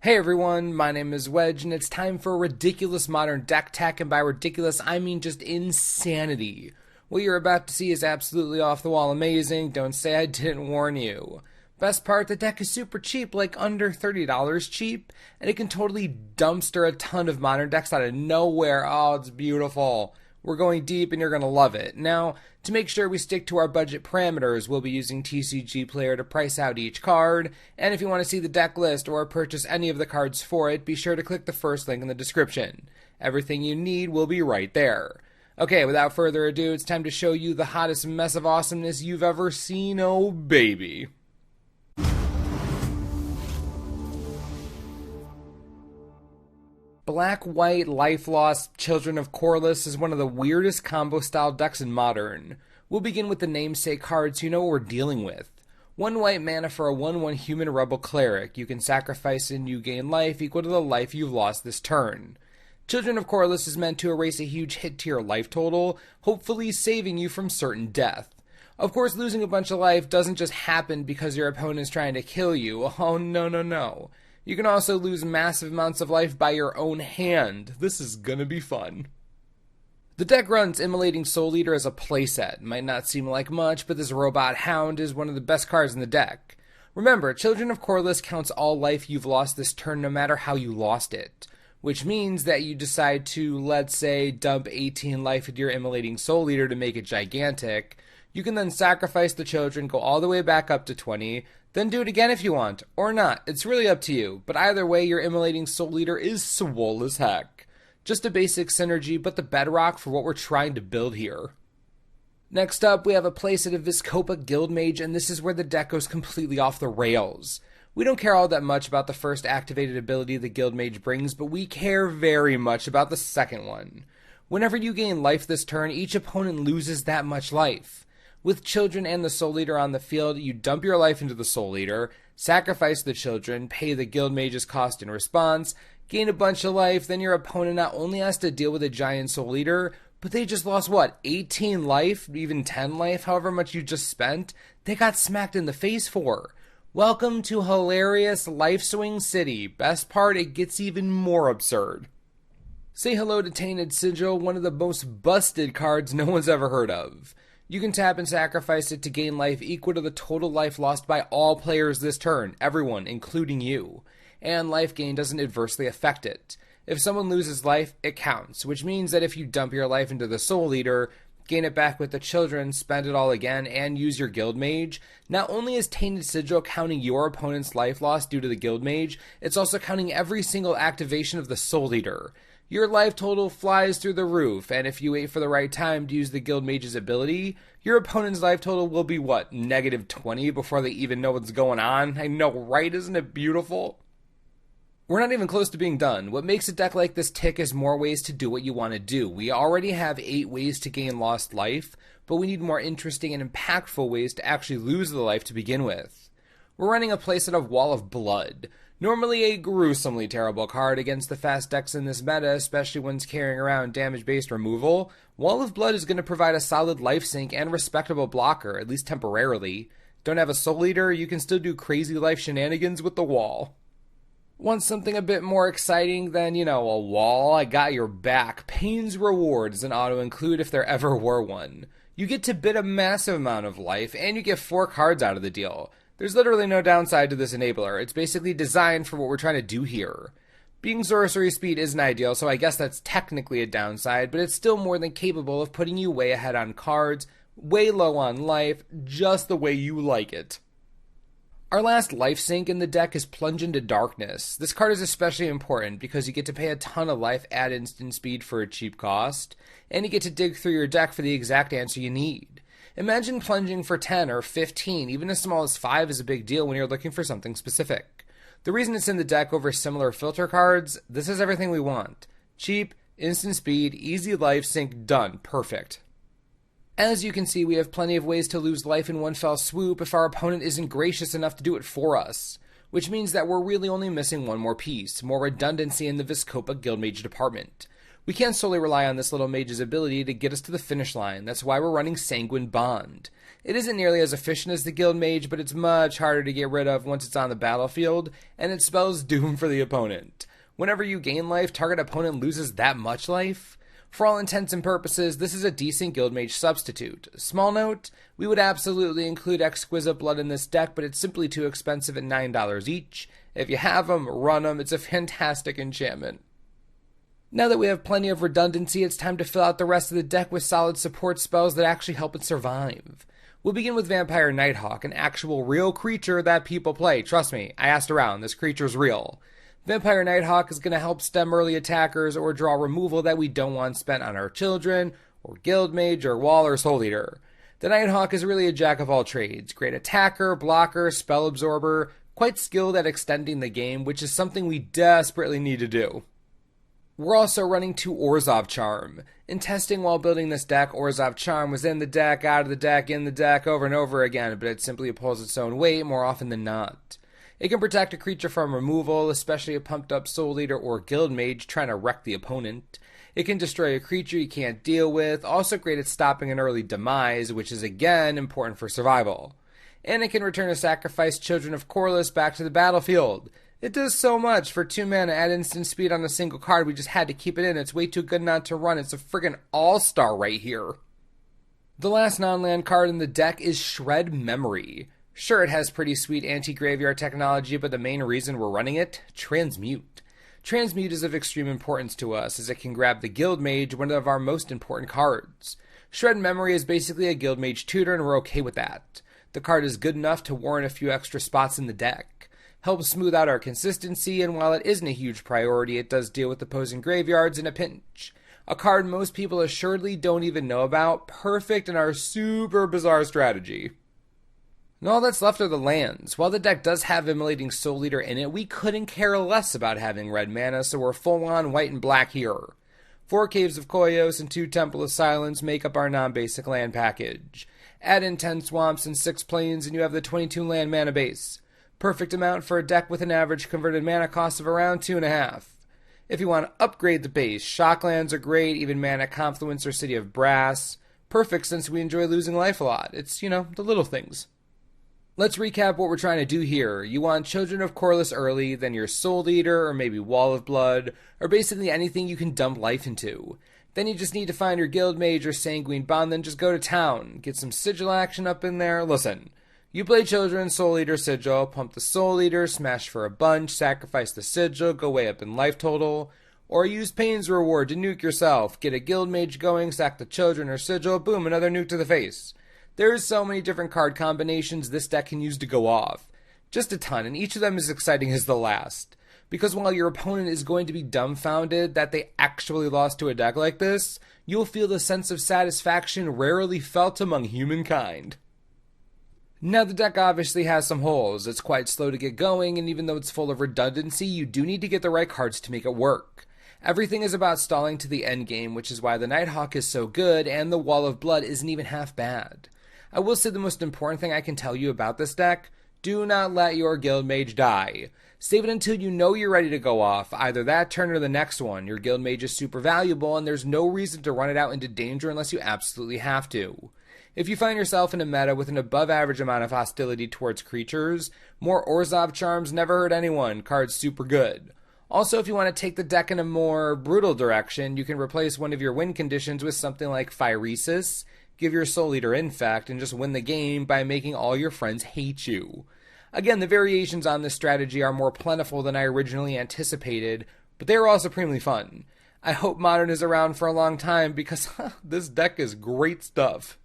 Hey everyone, my name is Wedge, and it's time for a ridiculous modern deck tech, and by ridiculous, I mean just insanity. What you're about to see is absolutely off-the-wall amazing, don't say I didn't warn you. Best part, the deck is super cheap, like under $30 cheap, and it can totally dumpster a ton of modern decks out of nowhere. Oh, it's beautiful. We're going deep and you're going to love it. Now, to make sure we stick to our budget parameters, we'll be using TCG Player to price out each card, and if you want to see the deck list or purchase any of the cards for it, be sure to click the first link in the description. Everything you need will be right there. Okay, without further ado, it's time to show you the hottest mess of awesomeness you've ever seen, oh baby. Black-White Life Lost Children of Corliss is one of the weirdest combo-style decks in Modern. We'll begin with the namesake cards so you know what we're dealing with. 1 white mana for a 1/1 Human Rebel Cleric. You can sacrifice and you gain life equal to the life you've lost this turn. Children of Corliss is meant to erase a huge hit to your life total, hopefully saving you from certain death. Of course, losing a bunch of life doesn't just happen because your opponent is trying to kill you. Oh, no. You can also lose massive amounts of life by your own hand. This is gonna be fun. The deck runs Immolating Soul Eater as a playset. Might not seem like much, but this Robot Hound is one of the best cards in the deck. Remember, Children of Corliss counts all life you've lost this turn no matter how you lost it. Which means that you decide to, let's say, dump 18 life into your Immolating Soul Eater to make it gigantic. You can then sacrifice the children, go all the way back up to 20, then do it again if you want, or not. It's really up to you, but either way, your Immolating Soul Eater is swole as heck. Just a basic synergy, but the bedrock for what we're trying to build here. Next up, we have a playset of Vizkopa Guildmage, and this is where the deck goes completely off the rails. We don't care all that much about the first activated ability the Guildmage brings, but we care very much about the second one. Whenever you gain life this turn, each opponent loses that much life. With children and the Soul Eater on the field, you dump your life into the Soul Eater, sacrifice the children, pay the Guildmage's cost in response, gain a bunch of life, then your opponent not only has to deal with a giant Soul Eater, but they just lost, 18 life, even 10 life, however much you just spent, they got smacked in the face for. Welcome to hilarious Life Swing City. Best part, it gets even more absurd. Say hello to Tainted Sigil, one of the most busted cards no one's ever heard of. You can tap and sacrifice it to gain life equal to the total life lost by all players this turn, everyone, including you. And life gain doesn't adversely affect it. If someone loses life, it counts, which means that if you dump your life into the Soul Eater, gain it back with the children, spend it all again, and use your Guildmage, not only is Tainted Sigil counting your opponent's life loss due to the Guildmage, it's also counting every single activation of the Soul Eater. Your life total flies through the roof, and if you wait for the right time to use the Guildmage's ability, your opponent's life total will be, -20 before they even know what's going on? I know, right? Isn't it beautiful? We're not even close to being done. What makes a deck like this tick is more ways to do what you want to do. We already have 8 ways to gain lost life, but we need more interesting and impactful ways to actually lose the life to begin with. We're running a playset of Wall of Blood. Normally a gruesomely terrible card against the fast decks in this meta, especially when it's carrying around damage-based removal. Wall of Blood is going to provide a solid life sink and respectable blocker, at least temporarily. Don't have a Soul Eater, you can still do crazy life shenanigans with the wall. Want something a bit more exciting than, a wall? I got your back. Pain's Reward is an auto-include if there ever were one. You get to bid a massive amount of life, and you get 4 cards out of the deal. There's literally no downside to this enabler. It's basically designed for what we're trying to do here. Being sorcery speed isn't ideal, so I guess that's technically a downside, but it's still more than capable of putting you way ahead on cards, way low on life, just the way you like it. Our last life sink in the deck is Plunge into Darkness. This card is especially important because you get to pay a ton of life at instant speed for a cheap cost, and you get to dig through your deck for the exact answer you need. Imagine plunging for 10 or 15, even as small as 5 is a big deal when you're looking for something specific. The reason it's in the deck over similar filter cards, this is everything we want. Cheap, instant speed, easy life sink, done, perfect. As you can see, we have plenty of ways to lose life in one fell swoop if our opponent isn't gracious enough to do it for us, which means that we're really only missing one more piece, more redundancy in the Vizkopa Guildmage department. We can't solely rely on this little mage's ability to get us to the finish line. That's why we're running Sanguine Bond. It isn't nearly as efficient as the Guild Mage, but it's much harder to get rid of once it's on the battlefield, and it spells doom for the opponent. Whenever you gain life, target opponent loses that much life. For all intents and purposes, this is a decent Guild Mage substitute. Small note, we would absolutely include Exquisite Blood in this deck, but it's simply too expensive at $9 each. If you have them, run them. It's a fantastic enchantment. Now that we have plenty of redundancy, it's time to fill out the rest of the deck with solid support spells that actually help it survive. We'll begin with Vampire Nighthawk, an actual real creature that people play. Trust me, I asked around, this creature's real. Vampire Nighthawk is going to help stem early attackers or draw removal that we don't want spent on our children, or Guild Mage, or Wall, or Soul Eater. The Nighthawk is really a jack of all trades. Great attacker, blocker, spell absorber, quite skilled at extending the game, which is something we desperately need to do. We're also running 2 Orzhov Charm. In testing while building this deck, Orzhov Charm was in the deck, out of the deck, in the deck, over and over again, but it simply pulls its own weight more often than not. It can protect a creature from removal, especially a pumped up Soul Eater or Guild Mage trying to wreck the opponent. It can destroy a creature you can't deal with, also great at stopping an early demise, which is again important for survival. And it can return a sacrificed Children of Corliss back to the battlefield. It does so much. For 2 mana, add instant speed on a single card. We just had to keep it in. It's way too good not to run. It's a friggin' all-star right here. The last non-land card in the deck is Shred Memory. Sure, it has pretty sweet anti-graveyard technology, but the main reason we're running it? Transmute. Transmute is of extreme importance to us, as it can grab the Guild Mage, one of our most important cards. Shred Memory is basically a Guild Mage tutor, and we're okay with that. The card is good enough to warrant a few extra spots in the deck. Helps smooth out our consistency, and while it isn't a huge priority, it does deal with opposing graveyards in a pinch. A card most people assuredly don't even know about, perfect in our super bizarre strategy. And all that's left are the lands. While the deck does have Immolating Soul Eater in it, we couldn't care less about having red mana, so we're full on white and black here. 4 Caves of Koios and 2 Temple of Silence make up our non-basic land package. Add in 10 swamps and 6 plains and you have the 22 land mana base. Perfect amount for a deck with an average converted mana cost of around 2.5. If you want to upgrade the base, Shocklands are great, even Mana Confluence or City of Brass. Perfect since we enjoy losing life a lot. It's, the little things. Let's recap what we're trying to do here. You want Children of Corliss early, then your Soul Eater, or maybe Wall of Blood, or basically anything you can dump life into. Then you just need to find your Guild Mage or Sanguine Bond, then just go to town. Get some Sigil action up in there. Listen, you play Children, Soul Eater, Sigil, pump the Soul Eater, smash for a bunch, sacrifice the Sigil, go way up in life total. Or use Pain's Reward to nuke yourself. Get a Guild Mage going, sack the Children or Sigil, boom, another nuke to the face. There's so many different card combinations this deck can use to go off. Just a ton, and each of them is exciting as the last. Because while your opponent is going to be dumbfounded that they actually lost to a deck like this, you'll feel the sense of satisfaction rarely felt among humankind. Now the deck obviously has some holes. It's quite slow to get going, and even though it's full of redundancy, you do need to get the right cards to make it work. Everything is about stalling to the end game, which is why the Nighthawk is so good, and the Wall of Blood isn't even half bad. I will say the most important thing I can tell you about this deck: do not let your Guild Mage die. Save it until you know you're ready to go off, either that turn or the next one. Your Guild Mage is super valuable, and there's no reason to run it out into danger unless you absolutely have to. If you find yourself in a meta with an above average amount of hostility towards creatures, more Orzhov Charms never hurt anyone, card's super good. Also, if you want to take the deck in a more brutal direction, you can replace one of your win conditions with something like Phyresis, give your Soul Eater Infect, and just win the game by making all your friends hate you. Again, the variations on this strategy are more plentiful than I originally anticipated, but they are all supremely fun. I hope Modern is around for a long time because this deck is great stuff.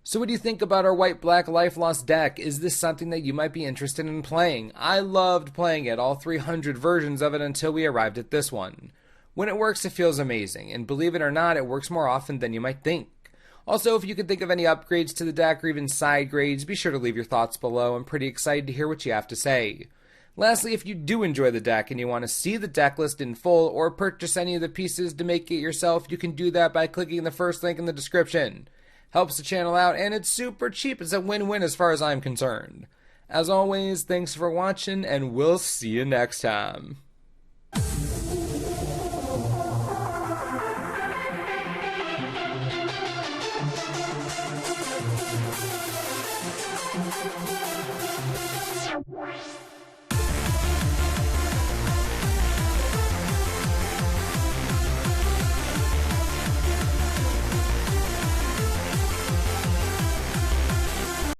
So what do you think about our white-black Life Lost deck? Is this something that you might be interested in playing? I loved playing it, all 300 versions of it until we arrived at this one. When it works, it feels amazing, and believe it or not, it works more often than you might think. Also, if you can think of any upgrades to the deck or even side grades, be sure to leave your thoughts below. I'm pretty excited to hear what you have to say. Lastly, if you do enjoy the deck and you want to see the deck list in full or purchase any of the pieces to make it yourself, you can do that by clicking the first link in the description. Helps the channel out, and it's super cheap. It's a win-win as far as I'm concerned. As always, thanks for watching, and we'll see you next time.